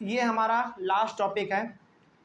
ये हमारा last topic है,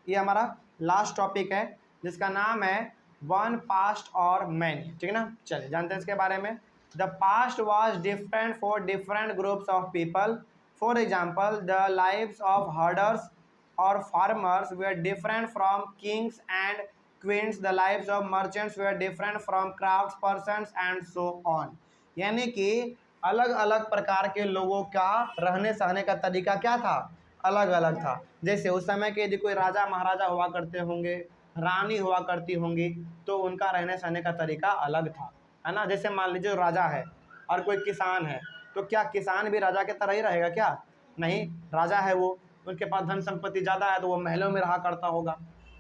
ये हमारा लास्ट टॉपिक है जिसका नाम है वन पास्ट और मैन, ठीक है ना। चलिए जानते हैं इसके बारे में। The past was different for different groups of people. For example the lives of herders और farmers were different from kings and queens. The lives of merchants were different from craft persons and so on. यानी कि अलग अलग प्रकार के लोगों का रहने सहने का तरीका क्या था, अलग अलग था। जैसे उस समय के यदि कोई राजा महाराजा हुआ करते होंगे, रानी हुआ करती होंगी, तो उनका रहने सहने का तरीका अलग था, है ना। जैसे मान लीजिए राजा है और कोई किसान है, तो क्या किसान भी राजा की तरह ही रहेगा क्या? नहीं, राजा है वो, उनके पास धन संपत्ति ज़्यादा है तो वो महलों में रहा करता होगा,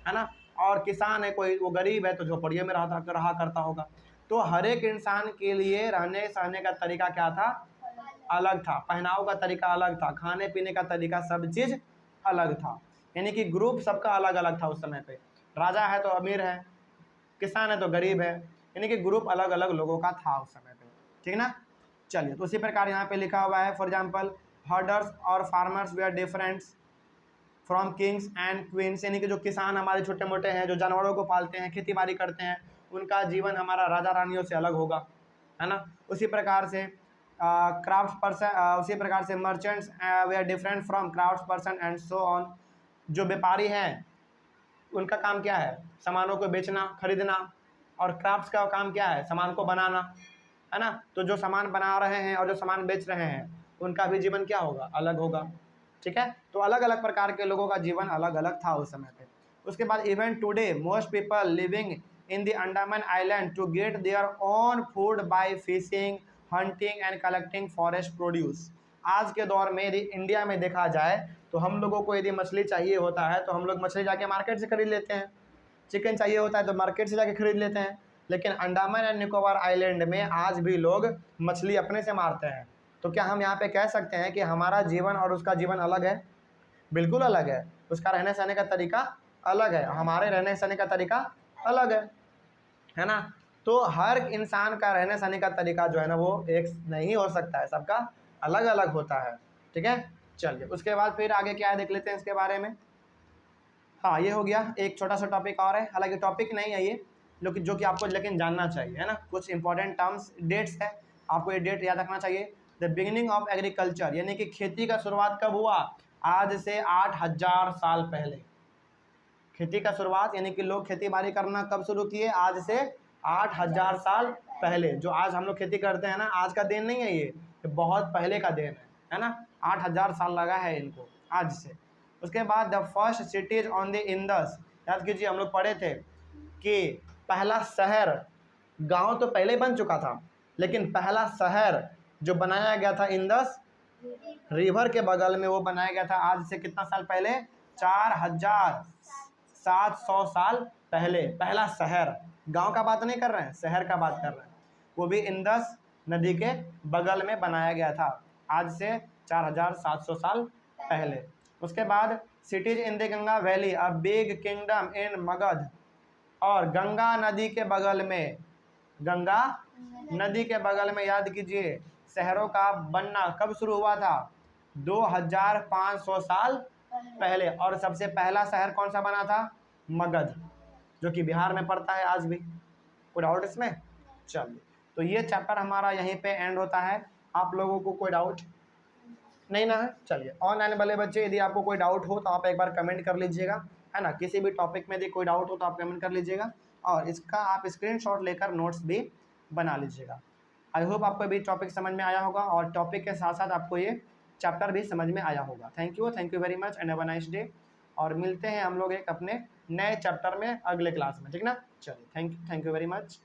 है ना। और किसान है कोई, वो गरीब है तो झोपड़ियों में रहा करता होगा। तो हर एक इंसान के लिए रहने सहने का तरीका क्या था, अलग था। पहनाव का तरीका अलग था, खाने पीने का तरीका, सब चीज़ अलग था। यानी कि ग्रुप सबका अलग अलग था उस समय पे। राजा है तो अमीर है, किसान है तो गरीब है, यानी कि ग्रुप अलग अलग लोगों का था उस समय पे, ठीक ना। चलिए, तो उसी प्रकार यहाँ पे लिखा हुआ है, फॉर एग्जाम्पल हर्डर्स और farmers they are different from kings and queens. यानी कि जो किसान हमारे छोटे मोटे हैं, जो जानवरों को पालते हैं, खेती बाड़ी करते हैं, उनका जीवन हमारा राजा रानियों से अलग होगा, है ना। उसी प्रकार से क्राफ्ट पर्सन, उसी प्रकार से merchants they are different from craft person and so on. जो व्यापारी हैं उनका काम क्या है, सामानों को बेचना खरीदना, और क्राफ्ट्स का काम क्या है, सामान को बनाना, है ना। तो जो सामान बना रहे हैं और जो सामान बेच रहे हैं उनका भी जीवन क्या होगा, अलग होगा, ठीक है। तो अलग अलग प्रकार के लोगों का जीवन अलग अलग था उस समय पे। उसके बाद even today most people living in the Andaman island to get their own food by fishing, hunting and collecting forest produce. आज के दौर में यदि इंडिया में देखा जाए तो हम लोगों को यदि मछली चाहिए होता है तो हम लोग मछली जाके मार्केट से खरीद लेते हैं, चिकन चाहिए होता है तो मार्केट से जाके खरीद लेते हैं। लेकिन अंडमान एंड निकोबार आइलैंड में आज भी लोग मछली अपने से मारते हैं। तो क्या हम यहाँ पे कह सकते हैं कि हमारा जीवन और उसका जीवन अलग है? बिल्कुल अलग है। उसका रहने सहने का तरीका अलग है, हमारे रहने सहने का तरीका अलग है ना। तो हर इंसान का रहने सहने का तरीका जो है ना वो एक नहीं हो सकता है, सबका अलग अलग होता है, ठीक है। चलिए, उसके बाद फिर आगे क्या है देख लेते हैं इसके बारे में। हाँ, ये हो गया, एक छोटा सा टॉपिक और है, हालांकि टॉपिक नहीं है ये, जो कि आपको लेकिन जानना चाहिए, है ना। कुछ इंपॉर्टेंट टर्म्स, डेट्स है, आपको ये डेट याद रखना चाहिए। द बिगिनिंग ऑफ एग्रीकल्चर, यानी कि खेती का शुरुआत कब हुआ? आज से 8000 साल पहले। खेती का शुरुआत यानी कि लोग खेती बाड़ी करना कब शुरू किए? आज से 8000 साल पहले। जो आज हम लोग खेती करते हैं ना, आज का दिन नहीं है ये बहुत पहले का दिन है ना। 8000 साल लगा है इनको आज से। उसके बाद the first CTs on the Indus, याद कीजिए हम लोग पढ़े थे कि पहला शहर, गांव तो पहले बन चुका था, लेकिन पहला शहर जो बनाया गया था इंडस रिवर के बगल में, वो बनाया गया था आज से कितना साल पहले? 4700 साल पहले पहला शहर। गांव का बात नहीं कर रहे हैं, शहर का बात कर रहे हैं। वो भी इंडस नदी के बगल में बनाया गया था आज से 4700 साल पहले। उसके बाद cities in the Ganga valley, a big kingdom in Magadh. और गंगा नदी के बगल में, गंगा नदी के बगल में याद कीजिए शहरों का बनना कब शुरू हुआ था? 2500 साल पहले। और सबसे पहला शहर कौन सा बना था? मगध, जो कि बिहार में पड़ता है आज भी। कोई डाउट इसमें? चलिए, तो ये चैप्टर हमारा यहीं पे एंड होता है। आप लोगों को कोई डाउट नहीं ना है? चलिए, ऑनलाइन वाले बच्चे यदि आपको कोई डाउट हो तो आप एक बार कमेंट कर लीजिएगा, है ना। किसी भी टॉपिक में यदि कोई डाउट हो तो आप कमेंट कर लीजिएगा, और इसका आप स्क्रीनशॉट लेकर नोट्स भी बना लीजिएगा। आई होप आपको भी टॉपिक समझ में आया होगा, और टॉपिक के साथ साथ आपको ये चैप्टर भी समझ में आया होगा। Thank you very much and have a nice day. और मिलते हैं हम लोग एक अपने नए चैप्टर में अगले क्लास में, ठीक ना। चलिए, थैंक यू वेरी मच।